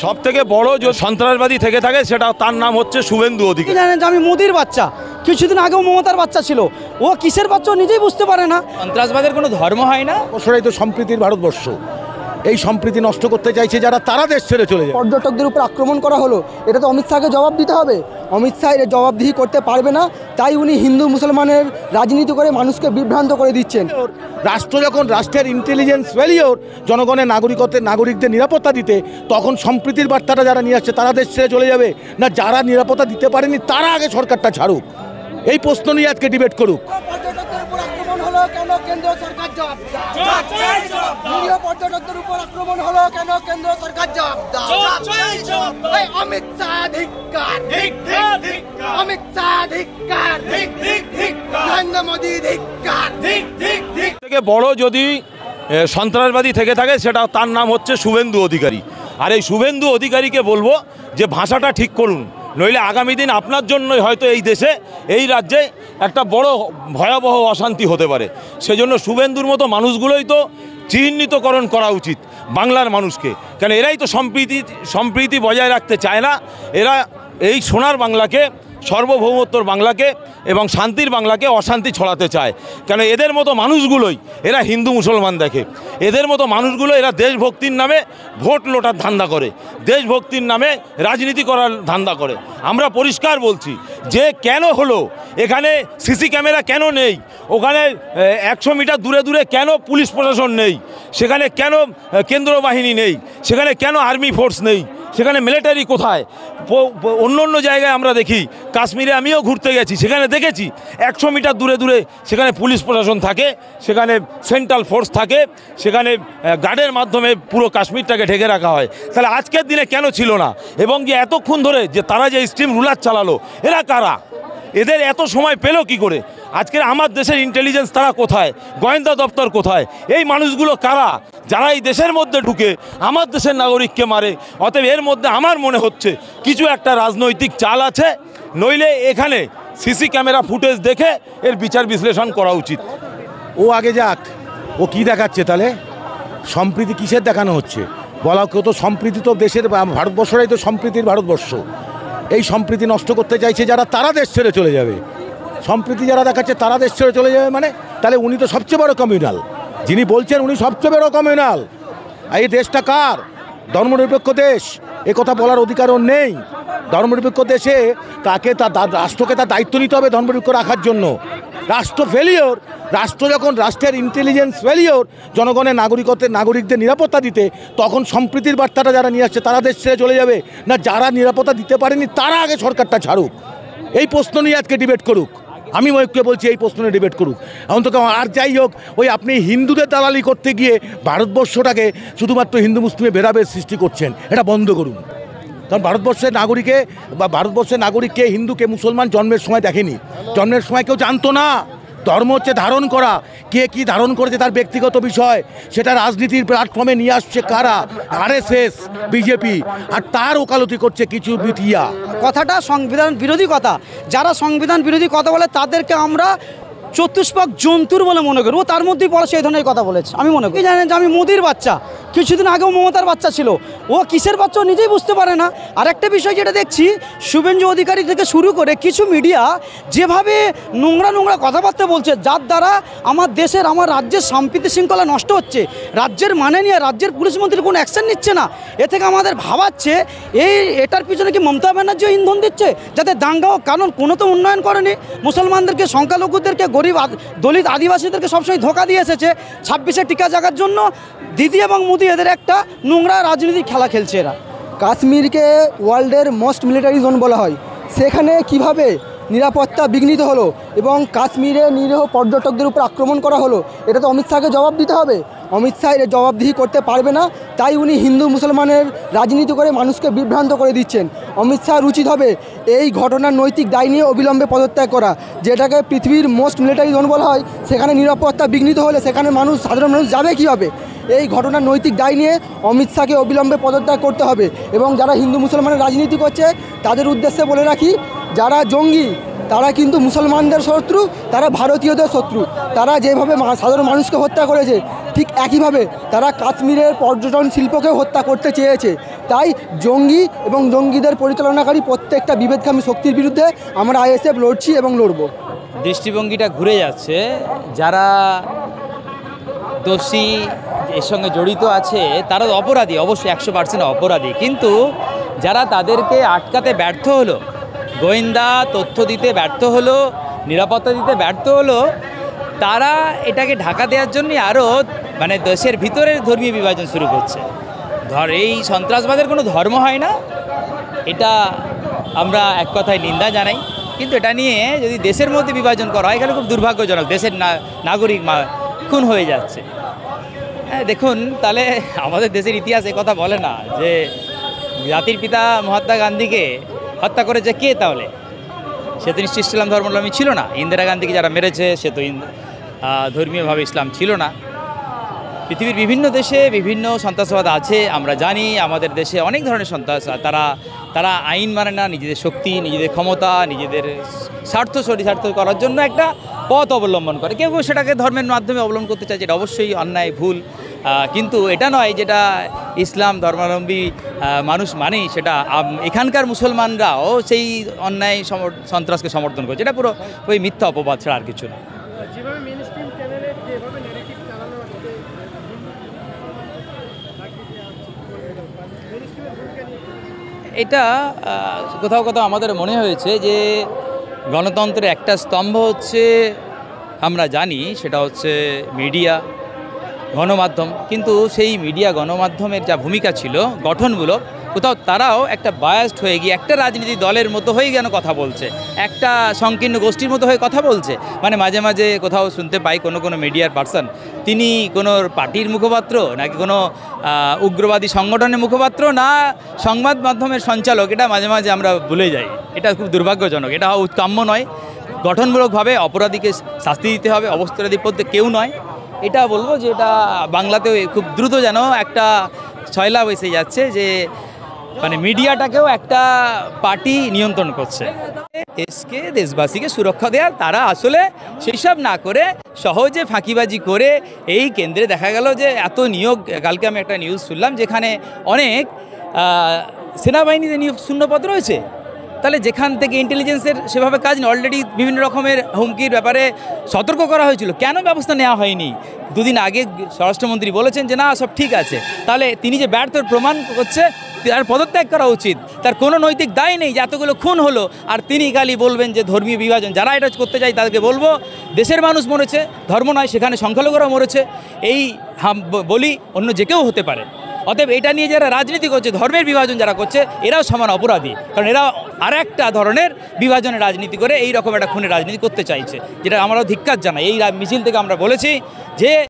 সবথেকে বড় যে সন্ত্রাসবাদী থেকে থাকে সেটা তার নাম হচ্ছে শুভেন্দু অধিকারী। জানেন যে আমি মোদির বাচ্চা, কিছুদিন আগেও মমতার বাচ্চা ছিল, ও কিসের বাচ্চা নিজেই বুঝতে পারে না। সন্ত্রাসবাদের কোনো ধর্ম হয় না। অবশ্যই তো সম্প্রীতির ভারতবর্ষ, এই সম্প্রীতি নষ্ট করতে চাইছে যারা, তারা দেশ ছেড়ে চলে যায়। পর্যটকদের উপর আক্রমণ করা হলো, এটা তো অমিত শাহকে জবাব দিতে হবে। অমিত শাহ এর জবাবদিহি করতে পারবে না, তাই উনি হিন্দু মুসলমানের রাজনীতি করে মানুষকে বিভ্রান্ত করে দিচ্ছেন। রাষ্ট্র যখন রাষ্ট্রের ইন্টেলিজেন্স ফেলিওর জনগণের নাগরিকদের নিরাপত্তা দিতে, তখন সম্প্রীতির বার্তাটা যারা নিয়ে আসছে তারা দেশ ছেড়ে চলে যাবে না, যারা নিরাপত্তা দিতে পারেনি তারা আগে সরকারটা ছাড়ুক। এই প্রশ্ন নিয়ে আজকে ডিবেট করুক। পর্যটকদের উপর আক্রমণ হলো কেন, কেন্দ্র সরকার জবাব দাও। নিরীহ পর্যটকদের উপর আক্রমণ হলো কেন, কেন্দ্র সরকার জবাব দাও। অমিত শাহ ধিক্কার, অমিত শাহ ধিক্কার, নরেন্দ্র মোদী ধিক্কার। থেকে বড় যদি সন্ত্রাসবাদী থেকে থাকে সেটা তার নাম হচ্ছে শুভেন্দু অধিকারী। আর এই শুভেন্দু অধিকারীকে বলবো যে ভাষাটা ঠিক করুন, নইলে আগামী দিন আপনার জন্যই হয়তো এই দেশে, এই রাজ্যে একটা বড় ভয়াবহ অশান্তি হতে পারে। সেজন্য শুভেন্দুর মতো মানুষগুলোই তো চিহ্নিতকরণ করা উচিত বাংলার মানুষকে, কেন এরাই তো সম্প্রীতি বজায় রাখতে চায় না। এরা এই সোনার বাংলাকে, সার্বভৌমত্বর বাংলাকে এবং শান্তির বাংলাকে অশান্তি ছড়াতে চায়। কেন এদের মতো মানুষগুলোই এরা হিন্দু মুসলমান দেখে, এদের মতো মানুষগুলো এরা দেশভক্তির নামে ভোট লোটার ধান্দা করে, দেশভক্তির নামে রাজনীতি করার ধান্দা করে। আমরা পরিষ্কার বলছি যে কেন হলো এখানে সিসি ক্যামেরা কেন নেই, ওখানে 100 মিটার দূরে দূরে কেন পুলিশ প্রশাসন নেই, সেখানে কেন কেন্দ্র বাহিনী নেই, সেখানে কেন আর্মি ফোর্স নেই, সেখানে মিলিটারি কোথায়? অন্য অন্য জায়গায় আমরা দেখি, কাশ্মীরে আমিও ঘুরতে গেছি, সেখানে দেখেছি 100 মিটার দূরে দূরে সেখানে পুলিশ প্রশাসন থাকে, সেখানে সেন্ট্রাল ফোর্স থাকে, সেখানে গার্ডের মাধ্যমে পুরো কাশ্মীরটাকে ঢেকে রাখা হয়। তাহলে আজকের দিনে কেন ছিল না? এবং যে এতক্ষণ ধরে যে তারা যে স্টিম রুলার চালালো, এরা কারা? এদের এত সময় পেল কি করে? আজকের আমার দেশের ইন্টেলিজেন্স তারা কোথায়? গোয়েন্দা দপ্তর কোথায়? এই মানুষগুলো কারা যারা এই দেশের মধ্যে ঢুকে আমার দেশের নাগরিককে মারে? অতএব এর মধ্যে আমার মনে হচ্ছে কিছু একটা রাজনৈতিক চাল আছে, নইলে এখানে সিসি ক্যামেরা ফুটেজ দেখে এর বিচার বিশ্লেষণ করা উচিত। ও আগে যাক, ও কি দেখাচ্ছে তাহলে? সম্প্রীতি কিসের দেখানো হচ্ছে? বলা কেউ তো সম্প্রীতি তো দেশের, ভারতবর্ষটাই তো সম্প্রীতির ভারতবর্ষ। এই সম্প্রীতি নষ্ট করতে চাইছে যারা, তারা দেশ ছেড়ে চলে যাবে। সম্প্রীতি যারা দেখাচ্ছে তারা দেশ ছেড়ে চলে যাবে মানে, তাহলে উনি তো সবচেয়ে বড় কমিউনাল। যিনি বলছেন উনি সবচেয়ে বড় কমিউনাল। এই দেশটা কার? ধর্মনিরপেক্ষ দেশ, এ কথা বলার অধিকার ওর নেই। ধর্মনিরপেক্ষ দেশে তাকে রাষ্ট্রকে তার দায়িত্ব নিতে হবে ধর্মনিরপেক্ষ রাখার জন্য। রাষ্ট্র ফেলিওর, রাষ্ট্র যখন রাষ্ট্রের ইন্টেলিজেন্স ফেলিওর জনগণের নাগরিকদের নিরাপত্তা দিতে, তখন সম্প্রীতির বার্তাটা যারা নিয়ে আসছে তারা দেশ ছেড়ে চলে যাবে না, যারা নিরাপত্তা দিতে পারেনি তারা আগে সরকারটা ছাড়ুক। এই প্রশ্ন নিয়ে আজকে ডিবেট করুক। আমি ময়ূককে বলছি এই প্রশ্ন নিয়ে ডিবেট করুক। এখন তো আর যাই হোক, ওই আপনি হিন্দুদের দালালি করতে গিয়ে ভারতবর্ষটাকে শুধুমাত্র হিন্দু মুসলিমে ভেদাভেদ সৃষ্টি করছেন, এটা বন্ধ করুন। কারণ ভারতবর্ষের নাগরিককে হিন্দুকে মুসলমান জন্মের সময় দেখেনি, জন্মের সময় কেউ জানতো না। ধর্ম হচ্ছে ধারণ করা, কে কি ধারণ করেছে তার ব্যক্তিগত বিষয়, সেটা রাজনীতির প্ল্যাটফর্মে নিয়ে আসছে কারা? RSS, বিজেপি, আর তার ওকালতি করছে কিছু বিটিয়া। কথাটা সংবিধান বিরোধী কথা। যারা সংবিধান বিরোধী কথা বলে তাদেরকে আমরা চতুষ্পাক জন্তুর বলে মনে করি। ও তার মধ্যেই পড়ে সেই ধরনের কথা বলেছে। আমি মনে করি, জানেন যে আমি মোদির বাচ্চা, কিছুদিন আগেও মমতার বাচ্চা ছিল, ও কিসের বাচ্চা নিজেই বুঝতে পারে না। আর একটা বিষয় যেটা দেখছি, শুভেন্দু অধিকারী থেকে শুরু করে কিছু মিডিয়া যেভাবে নোংরা কথাবার্তা বলছে, যার দ্বারা আমার দেশের, আমার রাজ্যের শান্তি শৃঙ্খলা নষ্ট হচ্ছে, রাজ্যের মানে নিয়ে রাজ্যের পুলিশ মন্ত্রী কোনো অ্যাকশন নিচ্ছে না। এ থেকে আমাদের ভাবাচ্ছে এটার পিছনে কি মমতা ব্যানার্জিও ইন্ধন দিচ্ছে, যাতে দাঙ্গা হোক। কারণ কোনো তো উন্নয়ন করেনি, মুসলমানদেরকে, সংখ্যালঘুদেরকে, গরিব দলিত আদিবাসীদেরকে সবসময় ধোঁকা দিয়ে এসেছে। 26-এ টিকা জাগার জন্য দিদি এবং মোদি এদের একটা নোংরা রাজনীতির খেলা খেলছে এরা। কাশ্মীরকে ওয়ার্ল্ডের মোস্ট মিলিটারি জোন বলা হয়, সেখানে কিভাবে নিরাপত্তা বিঘ্নিত হলো এবং কাশ্মীরে নিরীহ পর্যটকদের উপর আক্রমণ করা হলো, এটা তো অমিত শাহকে জবাব দিতে হবে। অমিত শাহ এর জবাবদিহি করতে পারবে না, তাই উনি হিন্দু মুসলমানের রাজনীতি করে মানুষকে বিভ্রান্ত করে দিচ্ছেন। অমিত শাহর উচিত হবে এই ঘটনার নৈতিক দায় নিয়ে অবিলম্বে পদত্যাগ করা। যেটাকে পৃথিবীর মোস্ট মিলিটারি জোন বলা হয়, সেখানে নিরাপত্তা বিঘ্নিত হলে সেখানে সাধারণ মানুষ যাবে কীভাবে? এই ঘটনার নৈতিক দায় নিয়ে অমিত শাহকে অবিলম্বে পদত্যাগ করতে হবে। এবং যারা হিন্দু মুসলমানের রাজনীতি করছে তাদের উদ্দেশ্যে বলে রাখি, যারা জঙ্গি তারা কিন্তু মুসলমানদের শত্রু, তারা ভারতীয়দের শত্রু। তারা যেভাবে সাধারণ মানুষকে হত্যা করেছে, ঠিক একইভাবে তারা কাশ্মীরের পর্যটন শিল্পকে হত্যা করতে চেয়েছে। তাই জঙ্গি এবং জঙ্গিদের পরিচালনাকারী প্রত্যেকটা বিভেদকামী শক্তির বিরুদ্ধে আমরা আইএসএফ লড়ছি এবং লড়ব। দৃষ্টিভঙ্গিটা ঘুরে যাচ্ছে, যারা দোষী এর সঙ্গে জড়িত আছে তারা অপরাধী, অবশ্যই 100% অপরাধী, কিন্তু যারা তাদেরকে আটকাতে ব্যর্থ হলো, গোয়েন্দা তথ্য দিতে ব্যর্থ হলো, নিরাপত্তা দিতে ব্যর্থ হলো, তারা এটাকে ঢাকা দেওয়ার জন্য আরও মানে দেশের ভিতরে ধর্মীয় বিভাজন শুরু করছে। এই সন্ত্রাসবাদের কোনো ধর্ম হয় না, এটা আমরা এক কথায় নিন্দা জানাই, কিন্তু এটা নিয়ে যদি দেশের মধ্যে বিভাজন করা হয় এখানে খুব দুর্ভাগ্যজনক। দেশের নাগরিক খুন হয়ে যাচ্ছে। হ্যাঁ, দেখুন তাহলে আমাদের দেশের ইতিহাস কথা বলে না যে জাতির পিতা মহাত্মা গান্ধীকে হত্যা করেছে কে? তাহলে সে তো নিশ্চয় ইসলাম ধর্মাবলম্বী ছিল না। ইন্দিরা গান্ধীকে যারা মেরেছে সে তো ধর্মীয়ভাবে ইসলাম ছিল না। পৃথিবীর বিভিন্ন দেশে বিভিন্ন সন্ত্রাসবাদ আছে, আমরা জানি। আমাদের দেশে অনেক ধরনের সন্ত্রাস, তারা আইন মানে না, নিজেদের শক্তি, নিজেদের ক্ষমতা, নিজেদের চরিতার্থ করার জন্য একটা পথ অবলম্বন করে। কেউ সেটাকে ধর্মের মাধ্যমে অবলম্বন করতে চায়, যেটা অবশ্যই অন্যায়, ভুল, কিন্তু এটা নয় যেটা ইসলাম ধর্মাবলম্বী মানুষ মানেই সেটা এখানকার মুসলমানরাও সেই অন্যায় সন্ত্রাসকে সমর্থন করছে। এটা পুরো ওই মিথ্যা অপবাদ ছাড়া আর কিছু না। এটা কোথাও কোথাও আমাদের মনে হয়েছে যে গণতন্ত্রের একটা স্তম্ভ হচ্ছে, আমরা জানি সেটা হচ্ছে মিডিয়া, গণমাধ্যম, কিন্তু সেই মিডিয়া গণমাধ্যমের যা ভূমিকা ছিল গঠনমূলক, কোথাও তারাও একটা বায়াসড হয়ে গিয়ে একটা রাজনীতি দলের মতো হয়ে যেন কথা বলছে, একটা সংকীর্ণ গোষ্ঠীর মতো হয়ে কথা বলছে। মানে মাঝে মাঝে কোথাও শুনতে পাই কোনো মিডিয়ার পার্সন, তিনি কোনো পার্টির মুখপাত্র নাকি কোনো উগ্রবাদী সংগঠনের মুখপাত্র না সংবাদ মাধ্যমের সঞ্চালক, এটা মাঝে মাঝে আমরা ভুলে যাই। এটা খুব দুর্ভাগ্যজনক, এটা হওয়া কাম্য নয়। গঠনমূলকভাবে অপরাধীকে শাস্তি দিতে হবে, অবস্থারাধী পথে কেউ নয়। এটা বলবো যে এটা বাংলাতেও খুব দ্রুত যেন একটা ছয়লাভ এসে যাচ্ছে যে মানে মিডিয়াটাকেও একটা পার্টি নিয়ন্ত্রণ করছে। দেশকে, দেশবাসীকে সুরক্ষা দেওয়ার তারা আসলে সেই সব না করে সহজে ফাঁকিবাজি করে এই কেন্দ্রে দেখা গেল যে এত নিয়োগ। কালকে আমি একটা নিউজ শুনলাম যেখানে অনেক সেনাবাহিনীতে নিয়োগ শূন্যপদ রয়েছে। তাহলে যেখান থেকে ইন্টেলিজেন্সের সেভাবে কাজ নেই, অলরেডি বিভিন্ন রকমের হুমকির ব্যাপারে সতর্ক করা হয়েছিল, কেন ব্যবস্থা নেওয়া হয়নি? দুদিন আগে স্বরাষ্ট্রমন্ত্রী বলেছেন যে না, সব ঠিক আছে। তাহলে তিনি যে ব্যর্থ প্রমাণ করছে, তার পদত্যাগ করা উচিত। তার কোনো নৈতিক দায় নেই যে এতগুলো খুন হলো আর তিনি খালি বলবেন যে ধর্মীয় বিভাজন। যারা এটা করতে চায় তাদেরকে বলবো, দেশের মানুষ মরেছে, ধর্ম নয়, সেখানে সংখ্যালঘুরা মরেছে, এই বলি অন্য যে কেউ হতে পারে। অতএব এটা নিয়ে যারা রাজনীতি করছে, ধর্মের বিভাজন যারা করছে, এরাও সমান অপরাধী, কারণ এরা আর একটা ধরনের বিভাজনের রাজনীতি করে এই রকম একটা খুনের রাজনীতি করতে চাইছে, যেটা আমরাও ধিক্কার জানাই। এই মিছিল থেকে আমরা বলেছি যে